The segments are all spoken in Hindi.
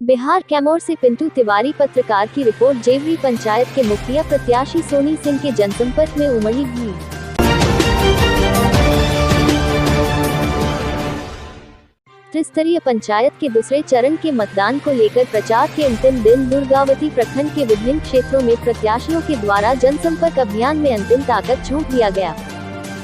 बिहार कैमूर से पिंटू तिवारी पत्रकार की रिपोर्ट। जेवरी पंचायत के मुखिया प्रत्याशी सोनी सिंह के जनसंपर्क में उमड़ी भीड़। त्रिस्तरीय पंचायत के दूसरे चरण के मतदान को लेकर प्रचार के अंतिम दिन दुर्गावती प्रखंड के विभिन्न क्षेत्रों में प्रत्याशियों के द्वारा जनसंपर्क अभियान में अंतिम ताकत झोंक दिया गया।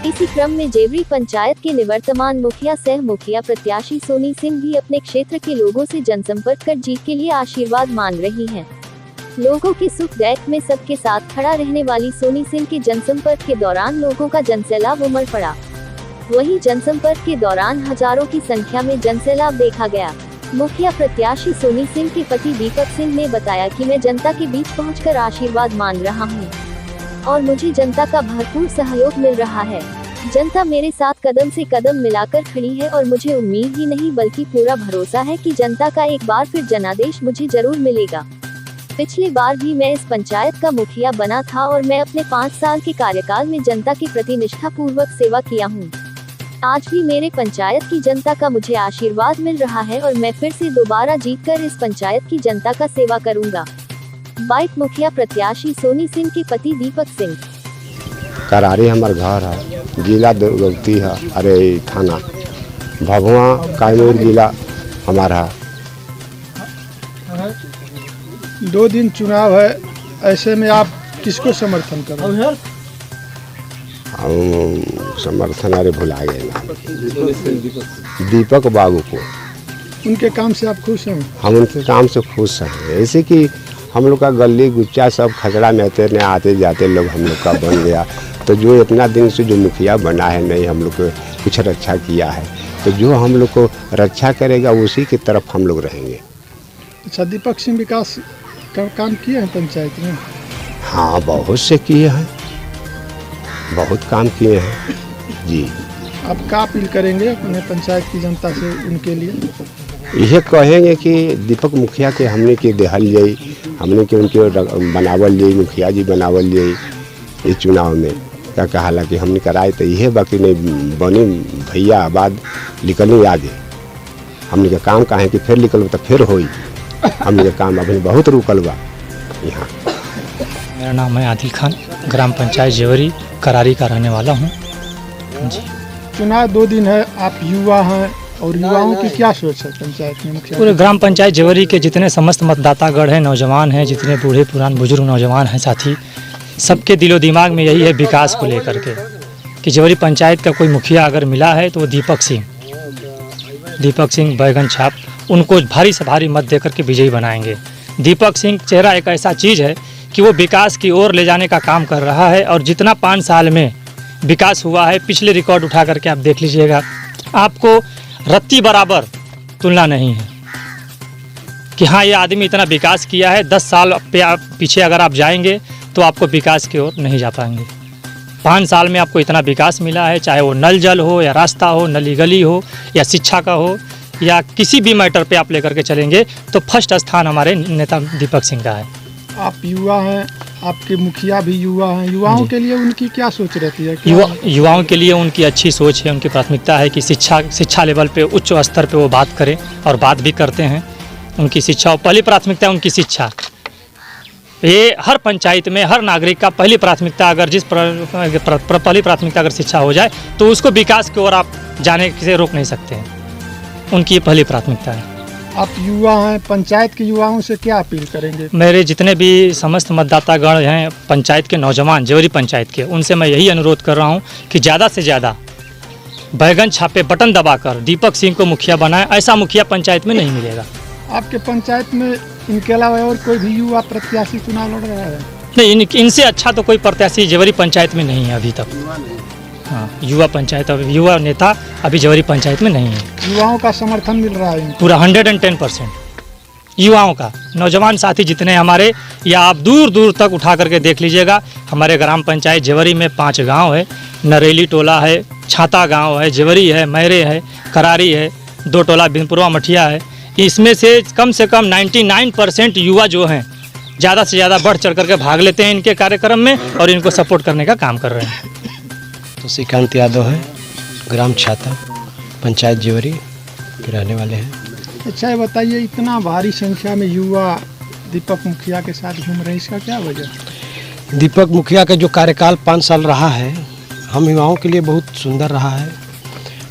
इसी क्रम में जेवरी पंचायत के निवर्तमान मुखिया सह मुखिया प्रत्याशी सोनी सिंह भी अपने क्षेत्र के लोगों से जनसंपर्क कर जीत के लिए आशीर्वाद मांग रही हैं। लोगों के सुख दुख में सबके साथ खड़ा रहने वाली सोनी सिंह के जनसंपर्क के दौरान लोगों का जनसैलाब उमड़ पड़ा। वहीं जनसंपर्क के दौरान हजारों की संख्या में जनसैलाब देखा गया। मुखिया प्रत्याशी सोनी सिंह के पति दीपक सिंह ने बताया कि मैं जनता के बीच पहुंचकर आशीर्वाद मांग रहा हूं और मुझे जनता का भरपूर सहयोग मिल रहा है। जनता मेरे साथ कदम से कदम मिलाकर खड़ी है और मुझे उम्मीद ही नहीं बल्कि पूरा भरोसा है कि जनता का एक बार फिर जनादेश मुझे जरूर मिलेगा। पिछली बार भी मैं इस पंचायत का मुखिया बना था और मैं अपने 5 साल के कार्यकाल में जनता के प्रति निष्ठापूर्वक सेवा किया हूँ। आज भी मेरे पंचायत की जनता का मुझे आशीर्वाद मिल रहा है और मैं फिर से दोबारा जीतकर इस पंचायत की जनता का सेवा करूंगा। बाइट मुखिया प्रत्याशी सोनी सिंह के पति दीपक सिंह। करारी हमार घर है, जिला दुर्गावती है, अरे थाना भभुआ कैमूर जिला हमारा। 2 दिन चुनाव है, ऐसे में आप किसको समर्थन करोगे? हम समर्थन अरे भुला गए ना, दीपक बाबू को। उनके काम से आप खुश हैं? हम उनके काम से खुश हैं। ऐसे कि हम लोग का गली गुच्चा सब खचड़ा में आते जाते लोग हम लोग का बन गया। तो जो इतना दिन से जो मुखिया बना है नहीं हम लोग को कुछ रक्षा किया है, तो जो हम लोग को रक्षा करेगा उसी की तरफ हम लोग रहेंगे। अच्छा, दीपक सिंह विकास का काम किए हैं पंचायत में? हाँ, बहुत से किए हैं, बहुत काम किए हैं जी। आप क्या अपील करेंगे अपने पंचायत की जनता से उनके लिए? यह कहेंगे कि दीपक मुखिया के हमने के देहल जाई, हमने के उनके बनावल जाई, मुखिया जी बनावल जाई। इस चुनाव में क्या कहा कि हमने कराए तो यह बाकी नहीं बनी भैया आबाद निकलने आगे। हमने का काम कहा है कि फिर निकल तो फिर होई। हमने का काम अभी बहुत रुकल बा यहाँ। मेरा नाम है आदिल खान, ग्राम पंचायत जेवरी करारी का रहने वाला हूँ जी। चुनाव 2 दिन है, आप युवा हैं और युवाओं की क्या सोच है पंचायत में? पूरे ग्राम पंचायत जेवरी के जितने समस्त मतदातागण हैं, नौजवान हैं, जितने बूढ़े पुरान बुजुर्ग नौजवान हैं साथी, सबके दिलो दिमाग में यही है विकास को लेकर के कि जेवरी पंचायत का कोई मुखिया अगर मिला है तो वो दीपक सिंह बैगन छाप, उनको भारी से भारी मत देकर के विजयी बनाएंगे। दीपक सिंह चेहरा एक ऐसा चीज़ है कि वो विकास की ओर ले जाने का काम कर रहा है और जितना 5 साल में विकास हुआ है, पिछले रिकॉर्ड उठा करके आप देख लीजिएगा, आपको रत्ती बराबर तुलना नहीं है कि हाँ ये आदमी इतना विकास किया है। 10 साल पीछे अगर आप जाएंगे तो आपको विकास की ओर नहीं जा पाएंगे। 5 साल में आपको इतना विकास मिला है, चाहे वो नल जल हो या रास्ता हो, नली गली हो या शिक्षा का हो या किसी भी मैटर पे आप लेकर के चलेंगे तो फर्स्ट स्थान हमारे नेता दीपक सिंह का है। आप युवा हैं, आपके मुखिया भी युवा हैं, युवाओं के लिए उनकी क्या सोच रहती है? युवाओं के लिए उनकी अच्छी सोच है, उनकी प्राथमिकता है कि शिक्षा लेवल पे उच्च स्तर पे वो बात करें और बात भी करते हैं। उनकी शिक्षा पहली प्राथमिकता है, उनकी शिक्षा। ये हर पंचायत में हर नागरिक का पहली प्राथमिकता अगर पहली प्राथमिकता अगर शिक्षा हो जाए तो उसको विकास की ओर आप जाने से रोक नहीं सकते हैं। उनकी पहली प्राथमिकता है। आप युवा हैं, पंचायत के युवाओं से क्या अपील करेंगे? मेरे जितने भी समस्त मतदातागण हैं पंचायत के नौजवान जेवरी पंचायत के, उनसे मैं यही अनुरोध कर रहा हूं कि ज़्यादा से ज़्यादा बैगन छापे बटन दबाकर दीपक सिंह को मुखिया बनाएं। ऐसा मुखिया पंचायत में नहीं मिलेगा। आपके पंचायत में इनके अलावा और कोई भी युवा प्रत्याशी चुनाव लड़ रहा है? नहीं, इनसे अच्छा तो कोई प्रत्याशी जेवरी पंचायत में नहीं है अभी तक। हाँ, युवा पंचायत युवा नेता अभी जेवरी पंचायत में नहीं है। युवाओं का समर्थन मिल रहा है पूरा 110% युवाओं का। नौजवान साथी जितने हमारे, या आप दूर दूर तक उठा करके देख लीजिएगा, हमारे ग्राम पंचायत जेवरी में 5 गांव है। नरेली टोला है, छाता गांव है, जेवरी है, मैरे है, करारी है, 2 टोला बिनपुरवा मठिया है। इसमें से कम 99% युवा जो हैं ज़्यादा से ज़्यादा बढ़ चढ़ करके भाग लेते हैं इनके कार्यक्रम में और इनको सपोर्ट करने का काम कर रहे हैं। तो श्रीकांत यादव है, ग्राम छाता, पंचायत जेवरी के रहने वाले हैं। अच्छा ये बताइए, इतना भारी संख्या में युवा दीपक मुखिया के साथ घूम रहे हैं, इसका क्या वजह? दीपक मुखिया का जो कार्यकाल 5 साल रहा है, हम युवाओं के लिए बहुत सुंदर रहा है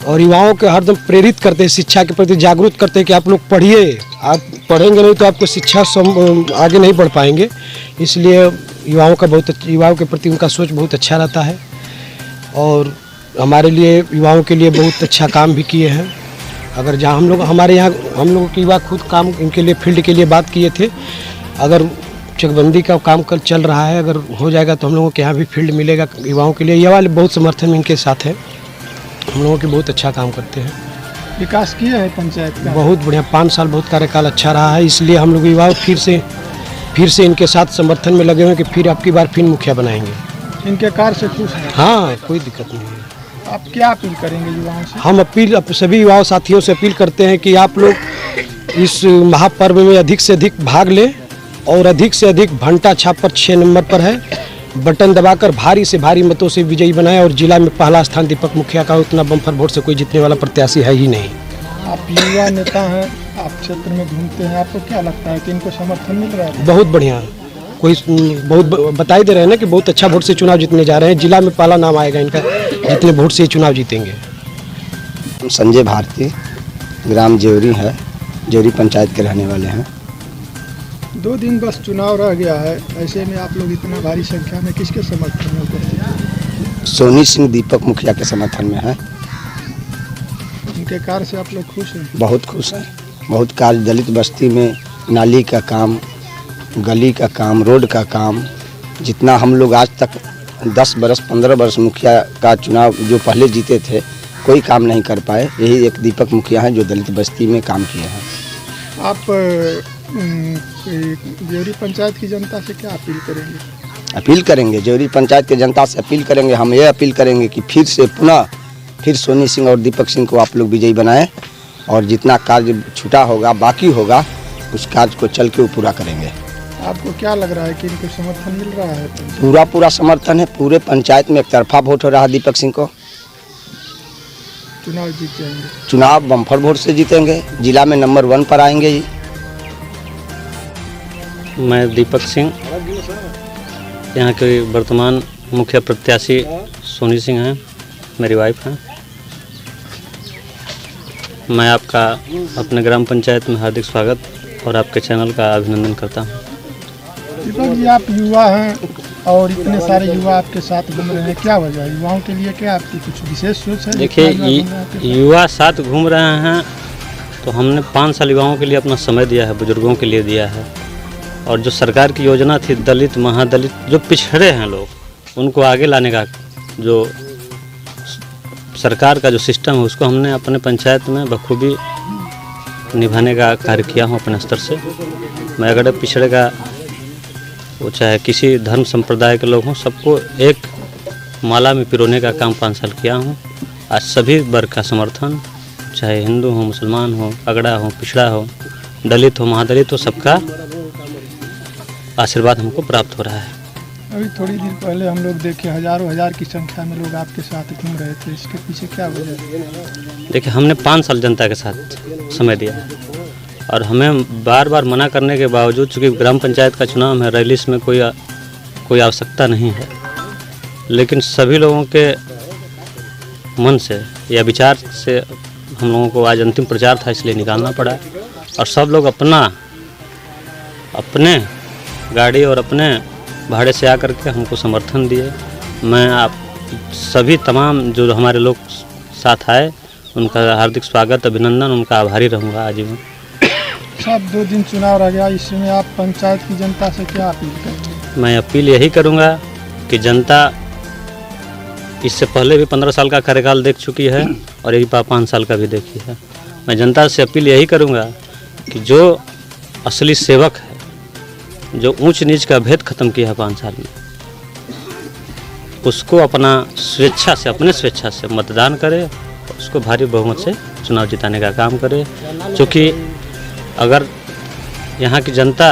और युवाओं के हरदम प्रेरित करते हैं, शिक्षा के प्रति जागरूक करते हैं कि आप लोग पढ़िए, आप पढ़ेंगे नहीं तो आपको शिक्षा आगे नहीं बढ़ पाएंगे। इसलिए युवाओं के प्रति उनका सोच बहुत अच्छा रहता है और हमारे लिए युवाओं के लिए बहुत अच्छा काम भी किए हैं। अगर जहाँ हमारे यहाँ हम लोगों के युवा खुद काम इनके लिए फील्ड के लिए बात किए थे, अगर चकबंदी का काम कल चल रहा है, अगर हो जाएगा तो हम लोगों के यहाँ भी फील्ड मिलेगा युवाओं के लिए। युवा बहुत समर्थन इनके साथ है, हम लोगों के बहुत अच्छा काम करते हैं। विकास किया है पंचायत का? बहुत बढ़िया, 5 साल बहुत कार्यकाल अच्छा रहा है, इसलिए हम लोग युवा फिर से इनके साथ समर्थन में लगे हुए कि फिर आपकी बार फिर मुखिया बनाएंगे। इनके कार्य से खुश हैं? हाँ, कोई दिक्कत नहीं है। आप क्या अपील करेंगे युवाओं से? हम सभी युवाओं साथियों से अपील करते हैं कि आप लोग इस महापर्व में अधिक से अधिक भाग लें और अधिक से अधिक घंटा छाप पर 6 नंबर पर है, बटन दबाकर भारी से भारी मतों से विजयी बनाएं और जिला में पहला स्थान दीपक मुखिया का, उतना बम्पर वोट से कोई जीतने वाला प्रत्याशी है ही नहीं। आप युवा नेता हैं, आप क्षेत्र में घूमते हैं, आपको क्या लगता है कि इनको समर्थन मिल रहा है? बहुत बढ़िया, बहुत बताई दे रहे हैं ना कि बहुत अच्छा वोट से चुनाव जीतने जा रहे हैं। जिला में पहला नाम आएगा इनका, जितने वोट से चुनाव जीतेंगे। संजय भारती, ग्राम जेवरी है, जेवरी पंचायत के रहने वाले हैं। 2 दिन बस चुनाव रह गया है, ऐसे में आप लोग इतना भारी संख्या में किसके समर्थन में उपस्थित हैं? सोनी सिंह दीपक मुखिया के समर्थन में है। उनके कार्य से आप लोग खुश हैं? बहुत खुश हैं। बहुत कार्य दलित बस्ती में नाली का काम, गली का काम, रोड का काम, जितना हम लोग आज तक 10 बरस 15 बरस मुखिया का चुनाव जो पहले जीते थे, कोई काम नहीं कर पाए। यही एक दीपक मुखिया हैं जो दलित बस्ती में काम किए हैं। आप जेवरी पंचायत की जनता से क्या अपील करेंगे? अपील करेंगे, जेवरी पंचायत के जनता से अपील करेंगे, हम ये अपील करेंगे कि फिर सोनी सिंह और दीपक सिंह को आप लोग विजयी बनाएं और जितना कार्य छूटा होगा, बाकी होगा, उस कार्य को चल के वो पूरा करेंगे। आपको क्या लग रहा है कि इनको समर्थन मिल रहा है? पूरा समर्थन है। पूरे पंचायत में एक तरफा वोट हो रहा है दीपक सिंह को। चुनाव जीत जाएंगे? चुनाव बम्पर वोट से जीतेंगे, जिला में नंबर 1 पर आएंगे ही। मैं दीपक सिंह, यहाँ के वर्तमान मुखिया प्रत्याशी सोनी सिंह हैं, मेरी वाइफ हैं। मैं आपका अपने ग्राम पंचायत में हार्दिक स्वागत और आपके चैनल का अभिनंदन करता हूँ। दीपक जी, आप युवा हैं और इतने सारे युवा आपके साथ घूम रहे हैं, क्या वजह है? युवाओं के लिए क्या आपकी कुछ विशेष सोच है? देखिए, युवा साथ घूम रहे हैं तो हमने 5 साल युवाओं के लिए अपना समय दिया है, बुजुर्गों के लिए दिया है। और जो सरकार की योजना थी दलित, महादलित, जो पिछड़े हैं लोग, उनको आगे लाने का जो सरकार का जो सिस्टम है, उसको हमने अपने पंचायत में बखूबी निभाने का कार्य किया हूँ अपने स्तर से। मैं अगर पिछड़े का, वो चाहे किसी धर्म संप्रदाय के लोग हों, सबको एक माला में पिरोने का काम 5 साल किया हूँ। आज सभी वर्ग का समर्थन, चाहे हिंदू हो, मुसलमान हो, अगड़ा हो, पिछड़ा हो, दलित हो, महादलित हो, सबका आशीर्वाद हमको प्राप्त हो रहा है। अभी थोड़ी देर पहले हम लोग देखे हजारों हजार की संख्या में लोग आपके साथ घूम रहे थे, इसके पीछे क्या वजह है? देखिए, हमने 5 साल जनता के साथ समय दिया है और हमें बार बार मना करने के बावजूद, चूँकि ग्राम पंचायत का चुनाव है, रैली में कोई आवश्यकता नहीं है, लेकिन सभी लोगों के मन से या विचार से हम लोगों को आज अंतिम प्रचार था, इसलिए निकालना पड़ा। और सब लोग अपने गाड़ी और अपने भाड़े से आकर के हमको समर्थन दिए। मैं आप सभी तमाम जो हमारे लोग साथ आए, उनका हार्दिक स्वागत, अभिनंदन, उनका आभारी रहूँगा आजीवन। सब 2 दिन चुनाव रह गया, इसमें आप पंचायत की जनता से क्या अपील करेंगे? मैं अपील यही करूँगा कि जनता इससे पहले भी 15 साल का कार्यकाल देख चुकी है और यही 5 साल का भी देखी है। मैं जनता से अपील यही करूँगा कि जो असली सेवक है, जो ऊंच नीच का भेद खत्म किया है 5 साल में, उसको अपने स्वेच्छा से मतदान करे, उसको भारी बहुमत से चुनाव जिताने का काम करे। क्योंकि अगर यहाँ की जनता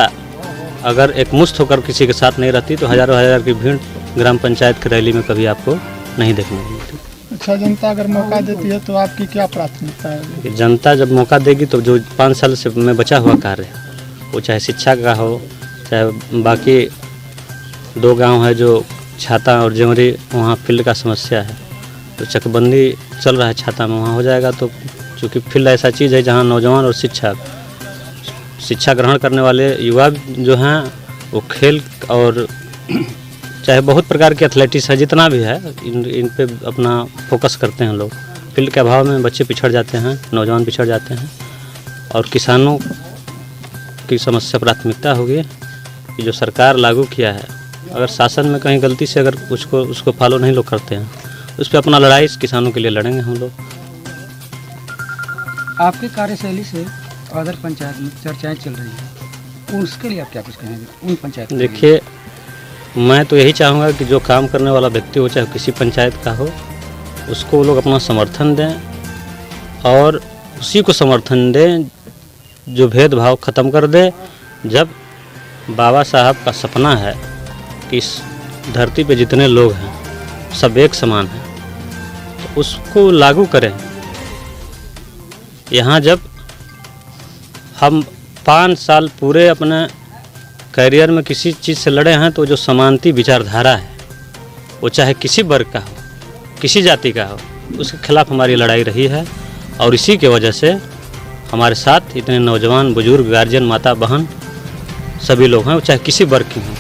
अगर एकमुश्त होकर किसी के साथ नहीं रहती तो हजारों हजार की भीड़ ग्राम पंचायत की रैली में कभी आपको नहीं देखने को मिलती। अच्छा, जनता अगर मौका देती है तो आपकी क्या प्राथमिकता है? जनता जब मौका देगी तो जो 5 साल से में बचा हुआ कार्य, वो चाहे शिक्षा का हो, चाहे बाकी 2 गांव है जो छाता और जेवरी, वहाँ फील्ड का समस्या है, तो चकबंदी चल रहा है छाता में, वहाँ हो जाएगा। तो चूँकि फील्ड ऐसा चीज़ है जहाँ नौजवान और शिक्षा ग्रहण करने वाले युवा जो हैं वो खेल और चाहे बहुत प्रकार के एथलेटिक्स है, जितना भी है, इन पे अपना फोकस करते हैं लोग। फील्ड के अभाव में बच्चे पिछड़ जाते हैं, नौजवान पिछड़ जाते हैं। और किसानों की समस्या प्राथमिकता होगी कि जो सरकार लागू किया है, अगर शासन में कहीं गलती से अगर उसको फॉलो नहीं लोग करते हैं, उस पर अपना लड़ाई किसानों के लिए लड़ेंगे हम लोग। आपकी कार्यशैली से अदर पंचायत में चर्चाएं चल रही हैं, उसके लिए आप क्या कुछ कहेंगे उन पंचायत? देखिए, मैं तो यही चाहूँगा कि जो काम करने वाला व्यक्ति हो, चाहे किसी पंचायत का हो, उसको वो लोग अपना समर्थन दें और उसी को समर्थन दें जो भेदभाव ख़त्म कर दे। जब बाबा साहब का सपना है कि इस धरती पे जितने लोग हैं सब एक समान हैं, तो उसको लागू करें। यहाँ जब हम 5 साल पूरे अपने करियर में किसी चीज़ से लड़े हैं, तो जो समानती विचारधारा है, वो चाहे किसी वर्ग का हो, किसी जाति का हो, उसके खिलाफ हमारी लड़ाई रही है। और इसी के वजह से हमारे साथ इतने नौजवान, बुजुर्ग, गार्जियन, माता, बहन सभी लोग हैं, वो चाहे किसी वर्ग की हों।